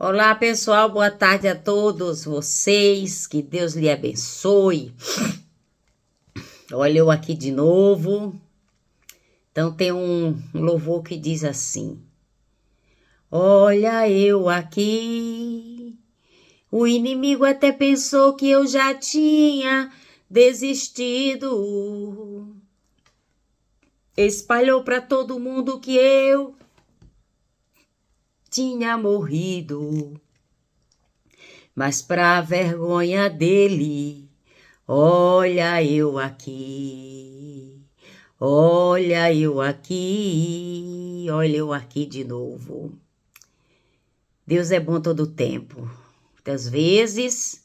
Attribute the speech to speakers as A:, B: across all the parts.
A: Olá, pessoal, boa tarde a todos vocês, que Deus lhe abençoe. Olha eu aqui de novo. Então tem um louvor que diz assim: olha eu aqui. O inimigo até pensou que eu já tinha desistido. Espalhou para todo mundo que eu tinha morrido. Mas para vergonha dele, olha eu aqui, olha eu aqui de novo. Deus é bom todo o tempo. Muitas vezes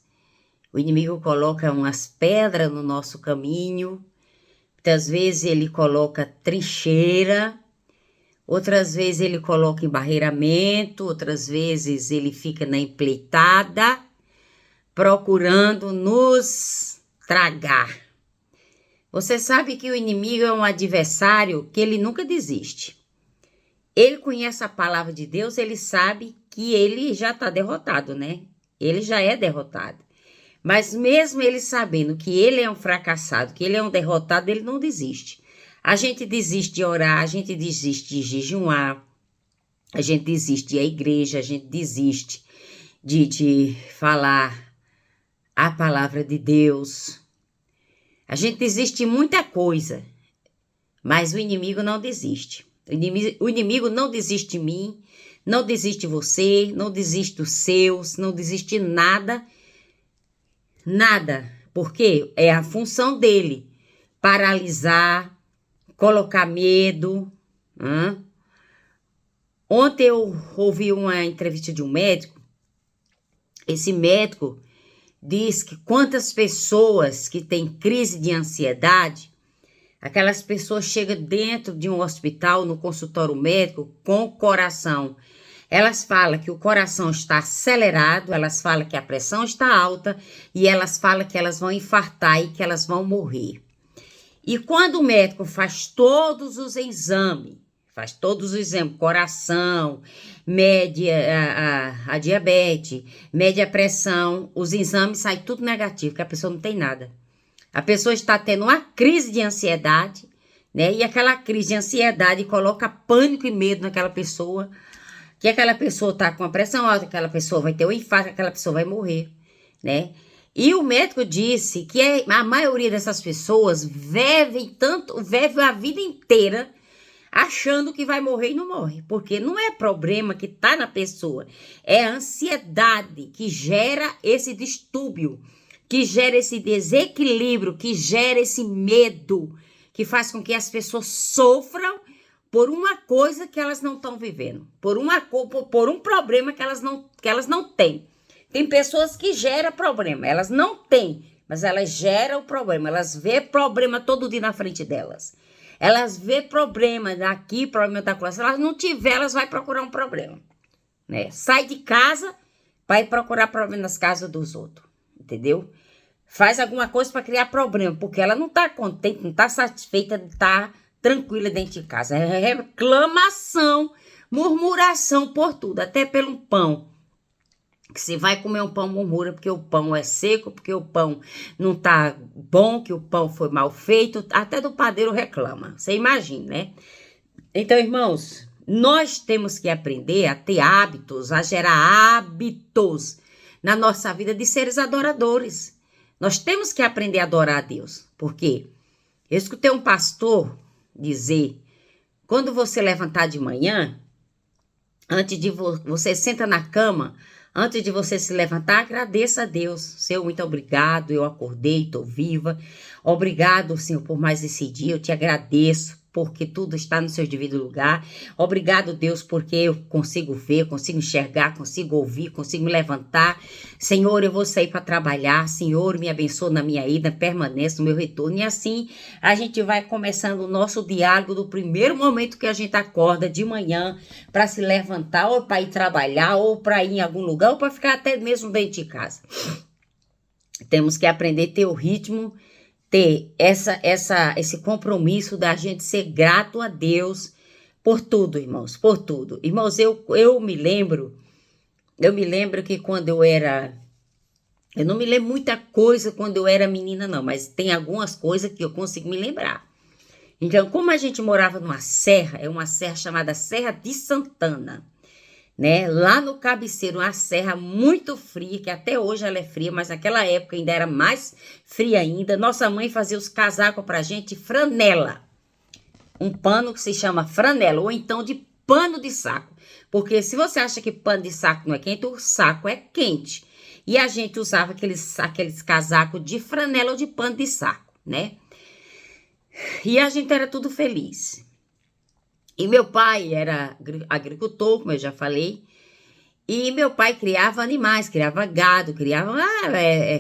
A: o inimigo coloca umas pedras no nosso caminho, muitas vezes ele coloca trincheira, outras vezes ele coloca embarreiramento, outras vezes ele fica na empleitada, procurando nos tragar. Você sabe que o inimigo é um adversário que ele nunca desiste. Ele conhece a palavra de Deus, ele sabe que ele já está derrotado, né? Ele já é derrotado. Mas mesmo ele sabendo que ele é um fracassado, que ele é um derrotado, ele não desiste. A gente desiste de orar, a gente desiste de jejuar, a gente desiste de ir à igreja, a gente desiste de falar a palavra de Deus. A gente desiste de muita coisa, mas o inimigo não desiste. O inimigo não desiste de mim, não desiste de você, não desiste dos seus, não desiste de nada. Nada, porque é a função dele, paralisar, colocar medo. Ontem eu ouvi uma entrevista de um médico. Esse médico diz que quantas pessoas que têm crise de ansiedade, aquelas pessoas chegam dentro de um hospital, no consultório médico, com o coração. Elas falam que o coração está acelerado, elas falam que a pressão está alta e elas falam que elas vão infartar e que elas vão morrer. E quando o médico faz todos os exames, coração, mede a diabetes, mede a pressão, os exames saem tudo negativo, que a pessoa não tem nada. A pessoa está tendo uma crise de ansiedade, né? E aquela crise de ansiedade coloca pânico e medo naquela pessoa, que aquela pessoa está com a pressão alta, aquela pessoa vai ter um infarto, aquela pessoa vai morrer, né? E o médico disse que a maioria dessas pessoas vivem a vida inteira achando que vai morrer e não morre, porque não é problema que está na pessoa, é a ansiedade que gera esse distúrbio, que gera esse desequilíbrio, que gera esse medo, que faz com que as pessoas sofram por uma coisa que elas não estão vivendo, por um problema que elas não têm. Tem pessoas que geram problema, elas não têm, mas elas geram o problema, elas vê problema todo dia na frente delas. Elas vê problema daqui, problema da classe. Se elas não tiver, elas vão procurar um problema, né? Sai de casa, vai procurar problema nas casas dos outros, entendeu? Faz alguma coisa para criar problema, porque ela não está contente, não está satisfeita de estar tranquila dentro de casa. É reclamação, murmuração por tudo, até pelo pão. Que se vai comer um pão, murmura porque o pão é seco, porque o pão não tá bom, que o pão foi mal feito, até do padeiro reclama. Você imagina, né? Então, irmãos, nós temos que aprender a ter hábitos, a gerar hábitos na nossa vida de seres adoradores. Nós temos que aprender a adorar a Deus. Por quê? Eu escutei um pastor dizer, quando você levantar de manhã, antes de você senta na cama, antes de você se levantar, agradeça a Deus. Senhor, muito obrigado, eu acordei, estou viva. Obrigado, Senhor, por mais esse dia, eu te agradeço, porque tudo está no seu devido lugar. Obrigado, Deus, porque eu consigo ver, consigo enxergar, consigo ouvir, consigo me levantar. Senhor, eu vou sair para trabalhar. Senhor, me abençoa na minha ida, permaneça no meu retorno. E assim, a gente vai começando o nosso diálogo do primeiro momento que a gente acorda de manhã para se levantar, ou para ir trabalhar, ou para ir em algum lugar, ou para ficar até mesmo dentro de casa. Temos que aprender a ter o ritmo, ter esse compromisso da gente ser grato a Deus por tudo, irmãos, por tudo. Irmãos, eu me lembro Eu me lembro que quando eu era... Eu não me lembro muita coisa quando eu era menina, não, mas tem algumas coisas que eu consigo me lembrar. Então, como a gente morava numa serra, é uma serra chamada Serra de Santana, né? Lá no Cabeceiro, uma serra muito fria, que até hoje ela é fria, mas naquela época ainda era mais fria ainda. Nossa mãe fazia os casacos pra gente de franela, um pano que se chama franela, ou então de pano de saco. Porque se você acha que pano de saco não é quente, o saco é quente. E a gente usava aqueles casacos de franela ou de pano de saco, né? E a gente era tudo feliz. E meu pai era agricultor, como eu já falei. E meu pai criava animais, criava gado, criava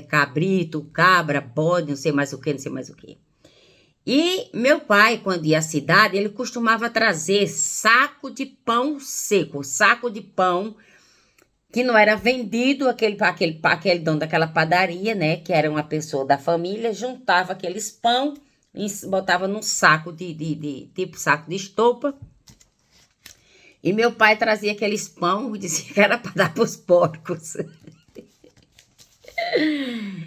A: cabrito, cabra, bode, não sei mais o que, não sei mais o que. E meu pai, quando ia à cidade, ele costumava trazer saco de pão seco, saco de pão que não era vendido, aquele dono daquela padaria, né, que era uma pessoa da família, juntava aqueles pão e botava num saco tipo saco de estopa. E meu pai trazia aqueles pão e dizia que era para dar para os porcos.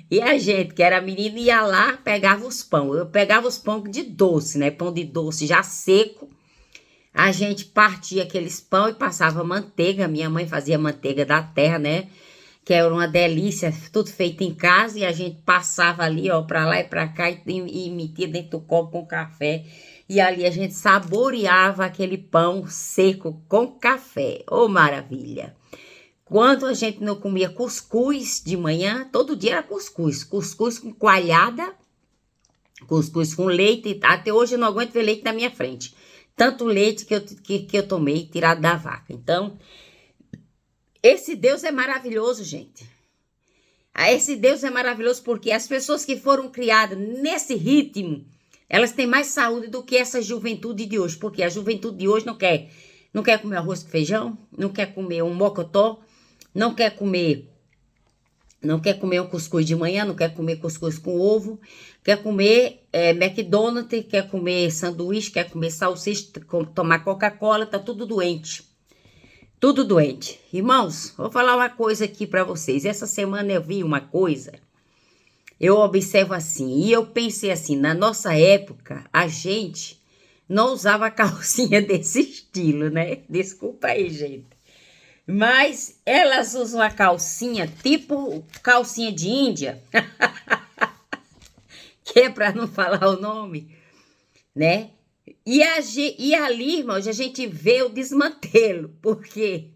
A: E a gente, que era menina, ia lá, pegava os pão. Eu pegava os pão de doce, né? Pão de doce já seco. A gente partia aqueles pão e passava manteiga. Minha mãe fazia manteiga da terra, né? Que era uma delícia, tudo feito em casa. E a gente passava ali, ó, pra lá e pra cá e metia dentro do copo com café. E ali a gente saboreava aquele pão seco com café. Ô, maravilha! Quando a gente não comia cuscuz de manhã, todo dia era cuscuz. Cuscuz com coalhada, cuscuz com leite. Até hoje eu não aguento ver leite na minha frente. Tanto leite que eu tomei tirado da vaca. Então, esse Deus é maravilhoso, gente. Esse Deus é maravilhoso porque as pessoas que foram criadas nesse ritmo, elas têm mais saúde do que essa juventude de hoje. Porque a juventude de hoje não quer comer arroz com feijão, não quer comer um mocotó, não quer comer um cuscuz de manhã, não quer comer cuscuz com ovo, quer comer McDonald's, quer comer sanduíche, quer comer salsicha, tomar Coca-Cola, tá tudo doente. Tudo doente. Irmãos, vou falar uma coisa aqui para vocês. Essa semana eu vi uma coisa, eu observo assim, e eu pensei assim, na nossa época, a gente não usava calcinha desse estilo, né? Desculpa aí, gente. Mas elas usam a calcinha, tipo calcinha de Índia, que é para não falar o nome, né? E ali, irmãos, a gente vê o desmantelo, porque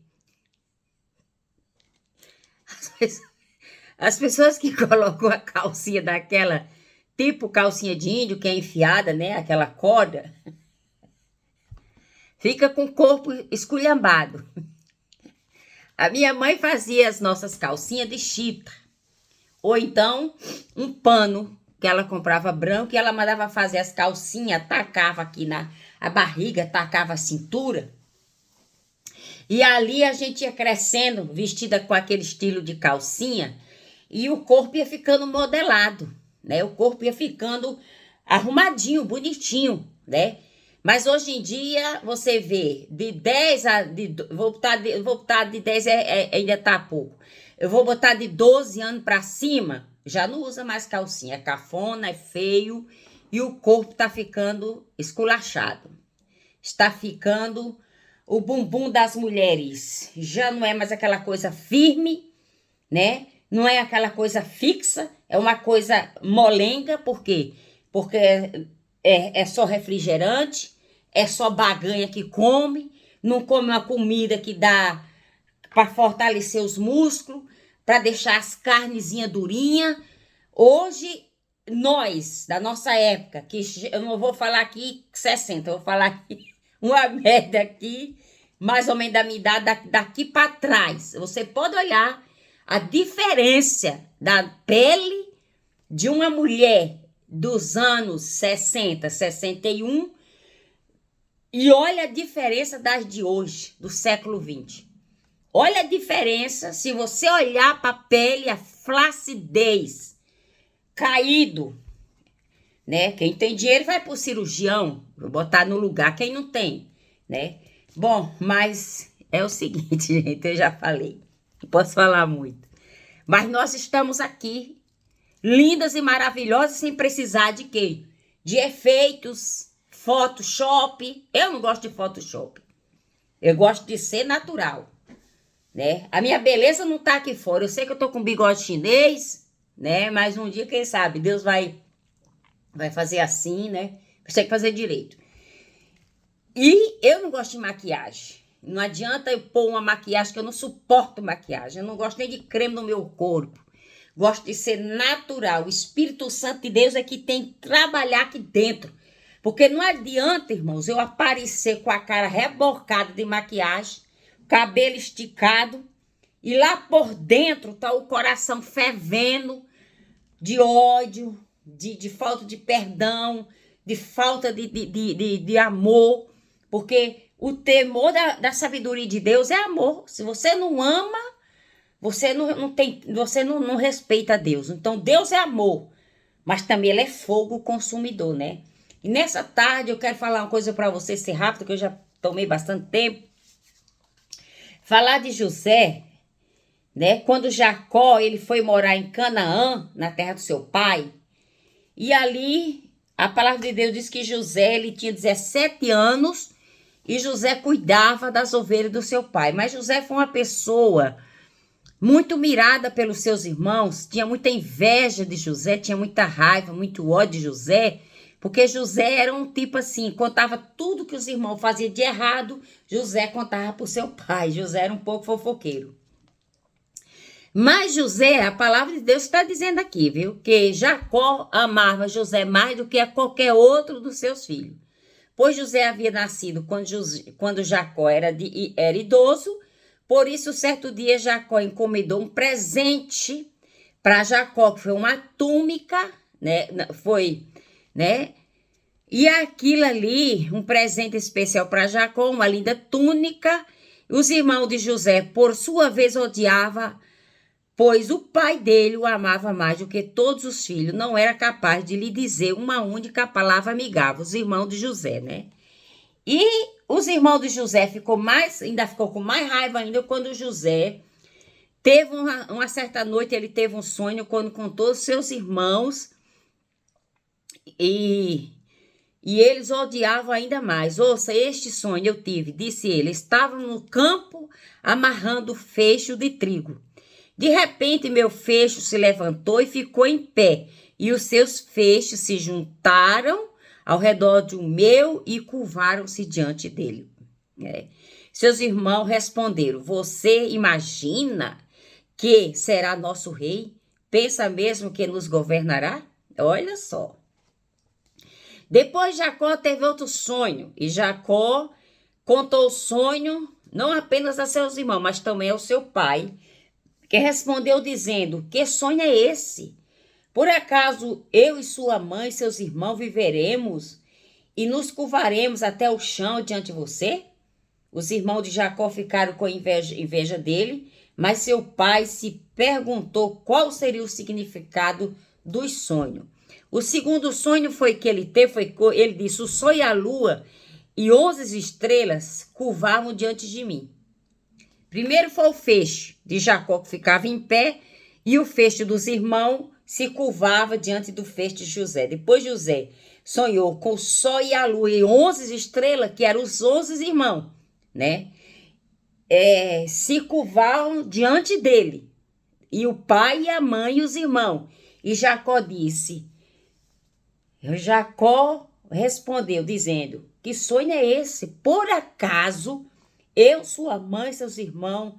A: as pessoas que colocam a calcinha daquela, tipo calcinha de índio, que é enfiada, né? Aquela corda, fica com o corpo esculhambado. A minha mãe fazia as nossas calcinhas de chita. Ou então, um pano que ela comprava branco e ela mandava fazer as calcinhas, tacava aqui na barriga, tacava a cintura. E ali a gente ia crescendo, vestida com aquele estilo de calcinha, e o corpo ia ficando modelado, né? O corpo ia ficando arrumadinho, bonitinho, né? Mas hoje em dia, você vê, de 10 a... vou botar de 10, ainda tá pouco. Eu vou botar de 12 anos para cima, já não usa mais calcinha. É cafona, é feio, e o corpo tá ficando esculachado. Está ficando... O bumbum das mulheres já não é mais aquela coisa firme, né? Não é aquela coisa fixa, é uma coisa molenga. Por quê? Porque é só refrigerante, é só baganha que come, não come uma comida que dá para fortalecer os músculos, para deixar as carnezinhas durinhas. Hoje, nós, da nossa época, que eu não vou falar aqui 60, eu vou falar aqui uma média aqui, mais ou menos da minha idade, daqui para trás. Você pode olhar a diferença da pele de uma mulher dos anos 60, 61, e olha a diferença das de hoje, do século 20. Olha a diferença, se você olhar para a pele, a flacidez, caído, né? Quem tem dinheiro vai pro cirurgião, vou botar no lugar quem não tem, né? Bom, mas é o seguinte, gente, eu já falei. posso falar muito. Mas nós estamos aqui, lindas e maravilhosas, sem precisar de quê? De efeitos, Photoshop. Eu não gosto de Photoshop. Eu gosto de ser natural, né? A minha beleza não tá aqui fora. Eu sei que eu tô com bigode chinês, né? Mas um dia, quem sabe, Deus vai fazer assim, né? Você tem que fazer direito. E eu não gosto de maquiagem. Não adianta eu pôr uma maquiagem, que eu não suporto maquiagem. Eu não gosto nem de creme no meu corpo. Gosto de ser natural. O Espírito Santo de Deus é que tem que trabalhar aqui dentro. Porque não adianta, irmãos, eu aparecer com a cara rebocada de maquiagem, cabelo esticado, e lá por dentro tá o coração fervendo de ódio, de falta de perdão, de falta de amor. Porque o temor da sabedoria de Deus é amor. Se você não ama, você não respeita Deus. Então, Deus é amor, mas também ele é fogo consumidor, né? E nessa tarde eu quero falar uma coisa para você, ser rápido, que eu já tomei bastante tempo. Falar de José, né? Quando Jacó ele foi morar em Canaã, na terra do seu pai, e ali a palavra de Deus diz que José ele tinha 17 anos e José cuidava das ovelhas do seu pai. Mas José foi uma pessoa muito mirada pelos seus irmãos, tinha muita inveja de José, tinha muita raiva, muito ódio de José, porque José era um tipo assim, contava tudo que os irmãos faziam de errado, José contava para o seu pai. José era um pouco fofoqueiro. Mas José, a palavra de Deus está dizendo aqui, viu? Que Jacó amava José mais do que a qualquer outro dos seus filhos. Pois José havia nascido quando Jacó era idoso, por isso, certo dia, Jacó encomendou um presente para Jacó, que foi uma túnica, né? Foi, né? E aquilo ali, um presente especial para Jacó, uma linda túnica. Os irmãos de José, por sua vez, odiavam, pois o pai dele o amava mais do que todos os filhos. Não era capaz de lhe dizer uma única palavra amigável, os irmãos de José, né? E os irmãos de José ainda ficou com mais raiva ainda quando José teve uma certa noite, ele teve um sonho quando contou aos seus irmãos e eles odiavam ainda mais. Ouça, este sonho eu tive, disse ele, estava no campo amarrando fecho de trigo. De repente meu fecho se levantou e ficou em pé, e os seus feixes se juntaram ao redor de um meu e curvaram-se diante dele. Seus irmãos responderam, você imagina que será nosso rei? Pensa mesmo que nos governará? Olha só. Depois Jacó teve outro sonho, e Jacó contou o sonho não apenas a seus irmãos, mas também ao seu pai, que respondeu dizendo, que sonho é esse? Por acaso eu e sua mãe e seus irmãos viveremos e nos curvaremos até o chão diante de você? Os irmãos de Jacó ficaram com inveja dele, mas seu pai se perguntou qual seria o significado dos sonhos. O segundo sonho foi que ele teve, ele disse, o sol e a lua e 11 estrelas curvavam diante de mim. Primeiro foi o feixe de Jacó que ficava em pé e o feixe dos irmãos se curvava diante do feixe de José. Depois José sonhou com o sol e a lua e 11 estrelas, que eram os 11 irmãos, né? Se curvavam diante dele. E o pai e a mãe e os irmãos. E Jacó respondeu dizendo, que sonho é esse? Por acaso eu, sua mãe e seus irmãos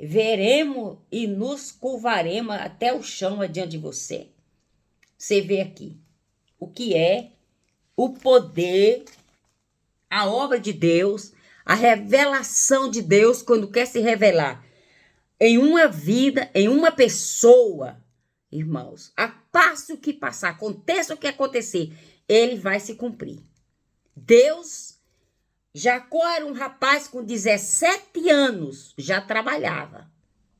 A: veremos e nos curvaremos até o chão adiante de você? Você vê aqui o que é o poder, a obra de Deus, a revelação de Deus quando quer se revelar em uma vida, em uma pessoa, irmãos. A passo que passar, aconteça o que acontecer, ele vai se cumprir. Jacó era um rapaz com 17 anos, já trabalhava,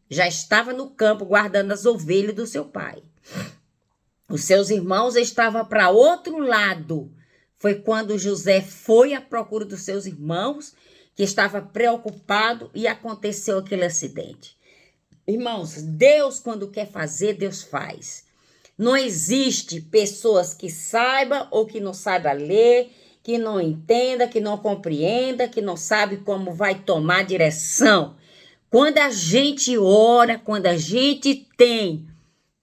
A: já estava no campo guardando as ovelhas do seu pai. Os seus irmãos estavam para outro lado. Foi quando José foi à procura dos seus irmãos, que estava preocupado, e aconteceu aquele acidente. Irmãos, Deus, quando quer fazer, Deus faz. Não existe pessoas que saibam ou que não saibam ler, que não entenda, que não compreenda, que não sabe como vai tomar direção. Quando a gente ora, quando a gente tem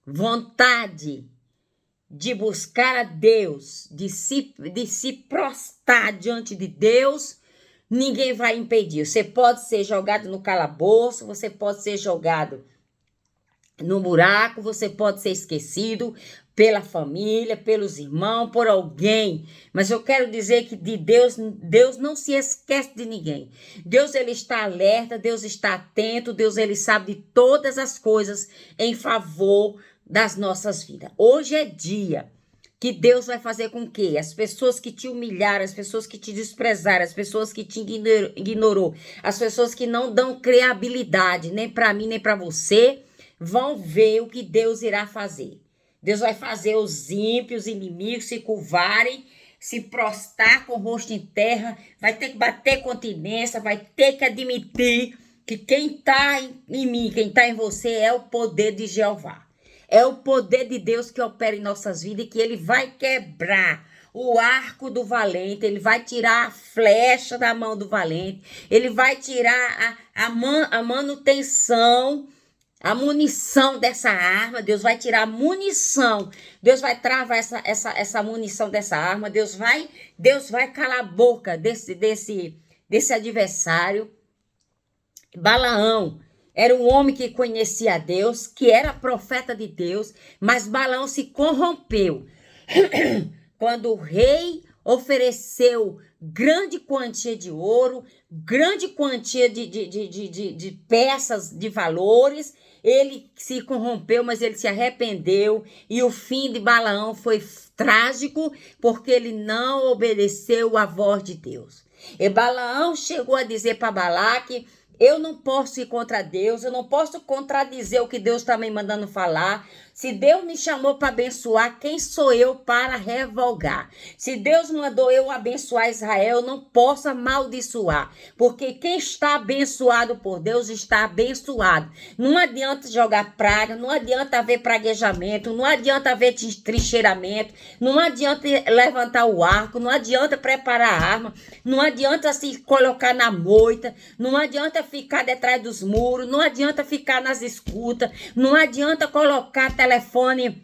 A: vontade de buscar a Deus, de se prostrar diante de Deus, ninguém vai impedir. Você pode ser jogado no calabouço, você pode ser jogado no buraco, você pode ser esquecido pela família, pelos irmãos, por alguém. Mas eu quero dizer que de Deus não se esquece de ninguém. Deus, ele está alerta, Deus está atento, Deus, ele sabe de todas as coisas em favor das nossas vidas. Hoje é dia que Deus vai fazer com que as pessoas que te humilharam, as pessoas que te desprezaram, as pessoas que te ignorou, as pessoas que não dão credibilidade nem para mim, nem para você, vão ver o que Deus irá fazer. Deus vai fazer os ímpios, os inimigos se curvarem, se prostrar com o rosto em terra, vai ter que bater continência, vai ter que admitir que quem está em mim, quem está em você é o poder de Jeová. É o poder de Deus que opera em nossas vidas e que ele vai quebrar o arco do valente, ele vai tirar a flecha da mão do valente, ele vai tirar a manutenção, a munição dessa arma. Deus vai tirar a munição, Deus vai travar essa munição dessa arma, Deus vai calar a boca desse adversário. Balaão era um homem que conhecia a Deus, que era profeta de Deus, mas Balaão se corrompeu. Quando o rei ofereceu grande quantia de ouro, grande quantia de peças de valores, ele se corrompeu, mas ele se arrependeu, e o fim de Balaão foi trágico, porque ele não obedeceu à voz de Deus. E Balaão chegou a dizer para Balaque: eu não posso ir contra Deus, eu não posso contradizer o que Deus está me mandando falar. Se Deus me chamou para abençoar, quem sou eu para revogar? Se Deus mandou eu abençoar Israel, eu não posso amaldiçoar, porque quem está abençoado por Deus está abençoado. Não adianta jogar praga, não adianta haver praguejamento, não adianta haver trincheiramento, não adianta levantar o arco, não adianta preparar a arma, não adianta se colocar na moita, não adianta ficar detrás dos muros, não adianta ficar nas escutas, não adianta colocar telefone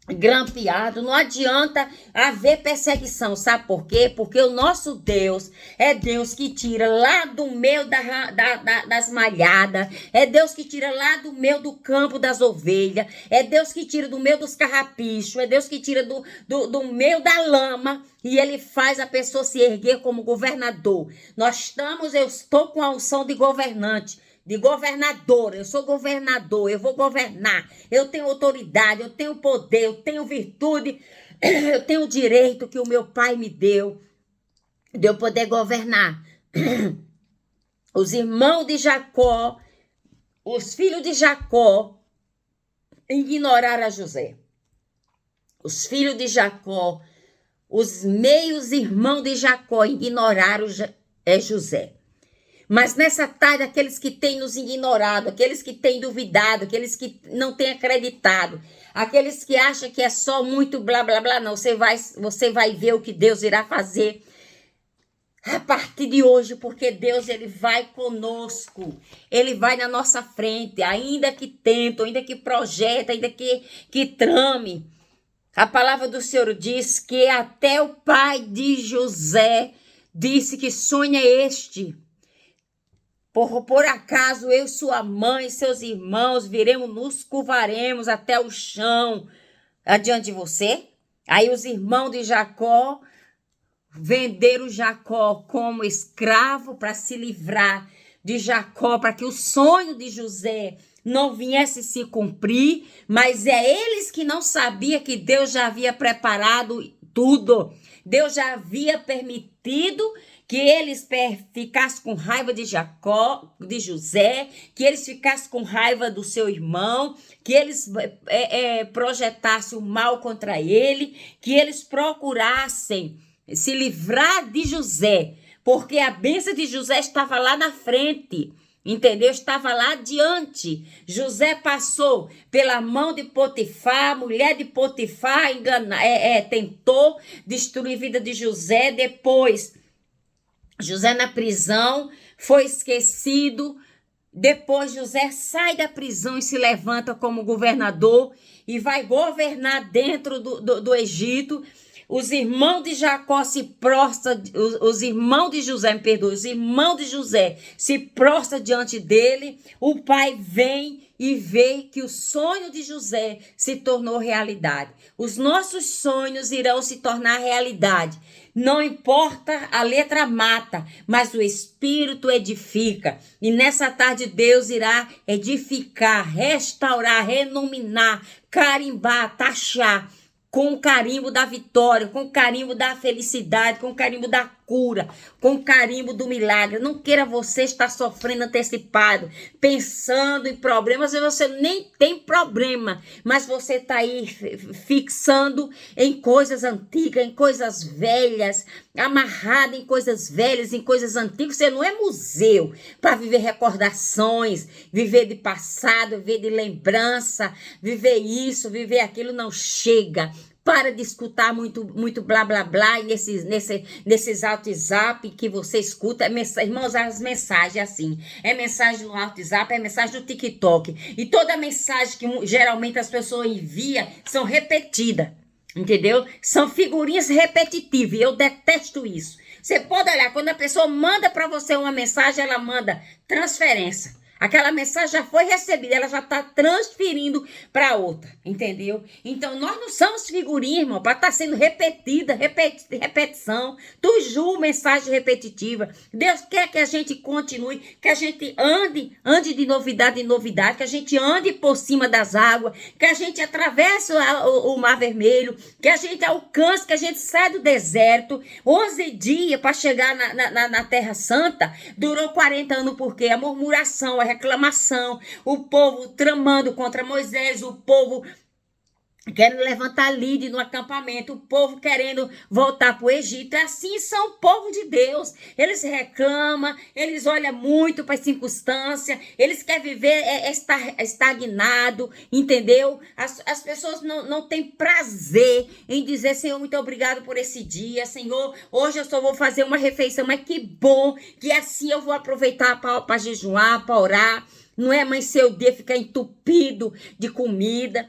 A: grampeado, não adianta haver perseguição. Sabe por quê? Porque o nosso Deus é Deus que tira lá do meio das malhadas, é Deus que tira lá do meio do campo das ovelhas, é Deus que tira do meio dos carrapichos, é Deus que tira do meio da lama, e ele faz a pessoa se erguer como governador. Eu estou com a unção de governante, de governadora. Eu sou governador, eu vou governar, eu tenho autoridade, eu tenho poder, eu tenho virtude, eu tenho o direito que o meu pai me deu, de eu poder governar. Os irmãos de Jacó, os filhos de Jacó, ignoraram a José. Os filhos de Jacó, os meios irmãos de Jacó, ignoraram José. Mas nessa tarde, aqueles que têm nos ignorado, aqueles que têm duvidado, aqueles que não têm acreditado, aqueles que acham que é só muito blá, blá, blá, não, você vai ver o que Deus irá fazer a partir de hoje, porque Deus, ele vai conosco, ele vai na nossa frente, ainda que tenta, ainda que projeta, ainda que trame. A palavra do Senhor diz que até o pai de José disse: que sonho é este? Por acaso eu, sua mãe, seus irmãos, nos curvaremos até o chão adiante de você? Aí os irmãos de Jacó venderam Jacó como escravo para se livrar de Jacó, para que o sonho de José não viesse se cumprir, mas é eles que não sabiam que Deus já havia preparado tudo. Deus já havia permitido que eles ficassem com raiva de Jacó, de José, que eles ficassem com raiva do seu irmão, que eles projetassem o mal contra ele, que eles procurassem se livrar de José, porque a bênção de José estava lá na frente. Entendeu? Estava lá adiante. José passou pela mão de Potifar, a mulher de Potifar tentou destruir a vida de José. Depois, José na prisão, foi esquecido. Depois, José sai da prisão e se levanta como governador e vai governar dentro do Egito. Os irmãos de Jacó se prostram, os irmãos de José, me perdoe, os irmãos de José se prostram diante dele. O pai vem e vê que o sonho de José se tornou realidade. Os nossos sonhos irão se tornar realidade. Não importa, a letra mata, mas o Espírito edifica. E nessa tarde Deus irá edificar, restaurar, renominar, carimbar, taxar, com o carimbo da vitória, com o carimbo da felicidade, com o carimbo da cura, com o carimbo do milagre. Não queira você estar sofrendo antecipado, pensando em problemas, e você nem tem problema, mas você está aí fixando em coisas antigas, em coisas velhas, amarrado em coisas velhas, em coisas antigas. Você não é museu para viver recordações, viver de passado, viver de lembrança, viver isso, viver aquilo. Não chega. Para de escutar muito blá blá blá nesses WhatsApp que você escuta. Irmãos, as mensagens assim. É mensagem no WhatsApp, é mensagem no TikTok. E toda mensagem que geralmente as pessoas enviam são repetidas. Entendeu? São figurinhas repetitivas. E eu detesto isso. Você pode olhar, quando a pessoa manda para você uma mensagem, ela manda transferência. Aquela mensagem já foi recebida, ela já está transferindo para outra, entendeu? Então, nós não somos figurinhas, irmão, para estar sendo repetida, repetição, toujours mensagem repetitiva. Deus quer que a gente continue, que a gente ande de novidade em novidade, que a gente ande por cima das águas, que a gente atravesse o Mar Vermelho, que a gente alcance, que a gente saia do deserto. 11 dias para chegar na Terra Santa, durou 40 anos, porque a murmuração, a reclamação, o povo tramando contra Moisés, o povo querendo levantar líder no acampamento, o povo querendo voltar para o Egito. Assim são o povo de Deus. Eles reclamam, eles olham muito para as circunstâncias, eles querem viver estagnado, entendeu? As pessoas não têm prazer em dizer: Senhor, muito obrigado por esse dia, Senhor, hoje eu só vou fazer uma refeição, mas que bom que assim eu vou aproveitar para jejuar, para orar. Não é, mãe, seu dia ficar entupido de comida,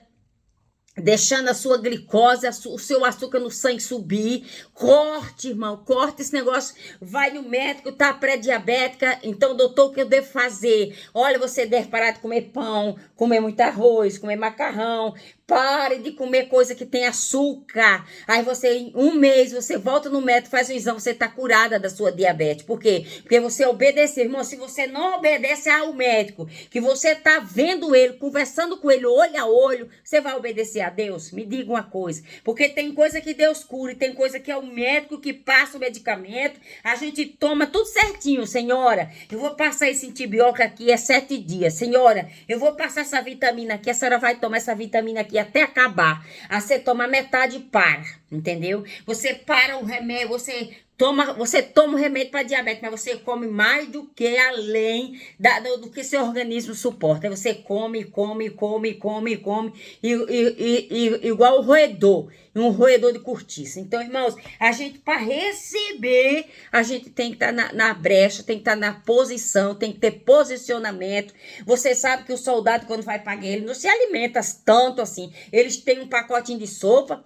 A: deixando a sua glicose, o seu açúcar no sangue subir. Corte, irmão, corte esse negócio. Vai no médico, tá pré-diabética. Então, doutor, o que eu devo fazer? Olha, você deve parar de comer pão, comer muito arroz, comer macarrão. Pare de comer coisa que tem açúcar. Aí você, em um mês, você volta no médico, faz um exame, você tá curada da sua diabetes. Por quê? Porque você obedeceu. Irmão, se você não obedece ao médico, que você tá vendo ele, conversando com ele olho a olho, você vai obedecer a Deus? Me diga uma coisa. Porque tem coisa que Deus cura e tem coisa que é o médico que passa o medicamento. A gente toma tudo certinho. Senhora, eu vou passar esse antibiótico aqui, é 7 dias. Senhora, eu vou passar essa vitamina aqui, a senhora vai tomar essa vitamina aqui até acabar. Aí você toma metade e para, entendeu? Você para o remédio, você toma o remédio para diabetes, mas você come mais do que além do que seu organismo suporta. Aí você come, igual um roedor de cortiça. Então, irmãos, a gente, para receber, a gente tem que estar na brecha, tem que estar na posição, tem que ter posicionamento. Você sabe que o soldado, quando vai para a guerra, ele não se alimenta tanto assim. Eles têm um pacotinho de sopa.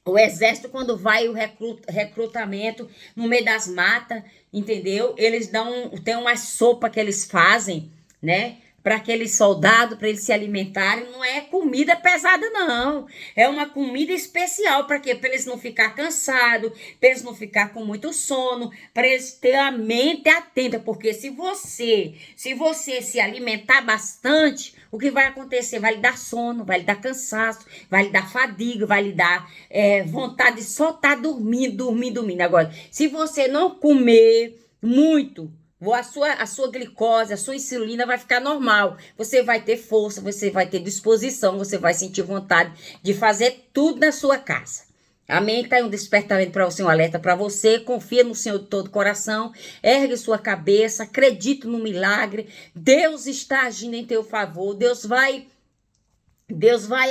A: O exército, quando vai o recrutamento no meio das matas, entendeu? Eles tem uma sopa que eles fazem, né? Para aqueles soldados, para eles se alimentarem. Não é comida pesada, não. É uma comida especial. Para quê? Para eles não ficar cansados, para eles não ficar com muito sono, para eles terem a mente atenta. Porque se você se alimentar bastante, o que vai acontecer? Vai lhe dar sono, vai lhe dar cansaço, vai lhe dar fadiga, vai lhe dar vontade de só estar dormindo. Agora, se você não comer muito, a sua glicose, a sua insulina vai ficar normal. Você vai ter força, você vai ter disposição, você vai sentir vontade de fazer tudo na sua casa. Amém? Está aí um despertamento para você, um alerta para você. Confia no Senhor de todo o coração. Ergue sua cabeça. Acredite no milagre. Deus está agindo em teu favor. Deus vai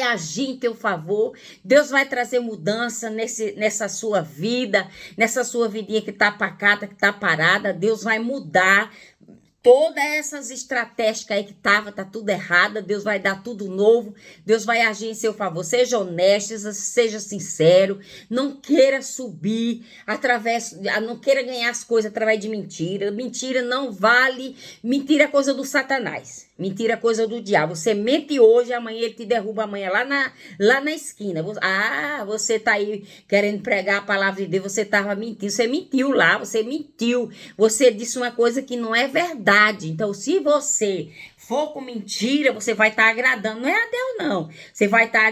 A: agir em teu favor. Deus vai trazer mudança nessa sua vida. Nessa sua vidinha que está pacata, que está parada. Deus vai mudar. Todas essas estratégias aí que tá tudo errada, Deus vai dar tudo novo, Deus vai agir em seu favor. Seja honesto, seja sincero, não queira subir não queira ganhar as coisas através de mentira. Mentira não vale, mentira é coisa do Satanás. Mentira é coisa do diabo. Você mente hoje, amanhã ele te derruba amanhã lá na esquina. Você tá aí querendo pregar a palavra de Deus, você tava mentindo. Você mentiu lá, você mentiu. Você disse uma coisa que não é verdade. Então, se você for com mentira, você vai estar agradando. Não é a Deus, não. Você vai estar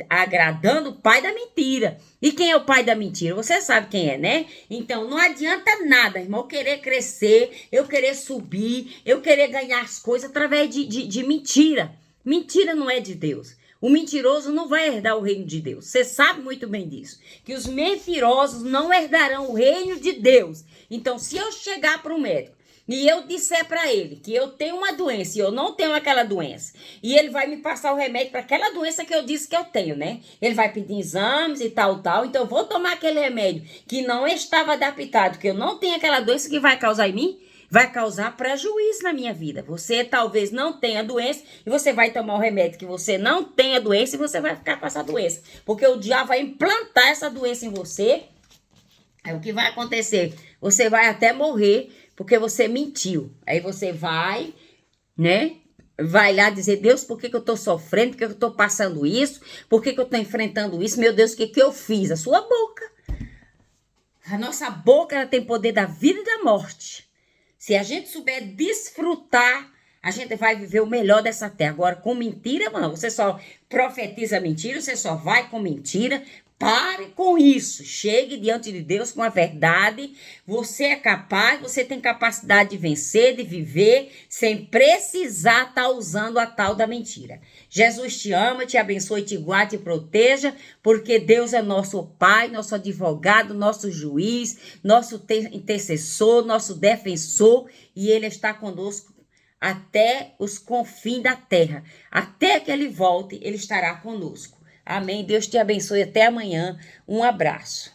A: agradando o pai da mentira. E quem é o pai da mentira? Você sabe quem é, né? Então, não adianta nada, irmão, eu querer crescer, eu querer subir, eu querer ganhar as coisas através de mentira. Mentira não é de Deus. O mentiroso não vai herdar o reino de Deus. Você sabe muito bem disso. Que os mentirosos não herdarão o reino de Deus. Então, se eu chegar para o médico e eu disser para ele que eu tenho uma doença e eu não tenho aquela doença, e ele vai me passar o remédio para aquela doença que eu disse que eu tenho, né? Ele vai pedir exames e tal. Então eu vou tomar aquele remédio que não estava adaptado, que eu não tenho aquela doença, que vai causar em mim? Vai causar prejuízo na minha vida. Você talvez não tenha doença e você vai tomar o remédio que você não tenha doença e você vai ficar com essa doença. Porque o diabo vai implantar essa doença em você. Aí o que vai acontecer? Você vai até morrer porque você mentiu. Aí você vai, né? Vai lá dizer, Deus, por que eu tô sofrendo? Por que eu tô passando isso? Por que eu tô enfrentando isso? Meu Deus, o que eu fiz? A sua boca. A nossa boca, ela tem poder da vida e da morte. Se a gente souber desfrutar, a gente vai viver o melhor dessa terra. Agora, com mentira, mano, você só profetiza mentira, você só vai com mentira. Pare com isso. Chegue diante de Deus com a verdade. Você é capaz, você tem capacidade de vencer, de viver, sem precisar estar usando a tal da mentira. Jesus te ama, te abençoe, te guarde e proteja, porque Deus é nosso Pai, nosso advogado, nosso juiz, nosso intercessor, nosso defensor, e Ele está conosco até os confins da terra. Até que Ele volte, Ele estará conosco. Amém. Deus te abençoe. Até amanhã. Um abraço.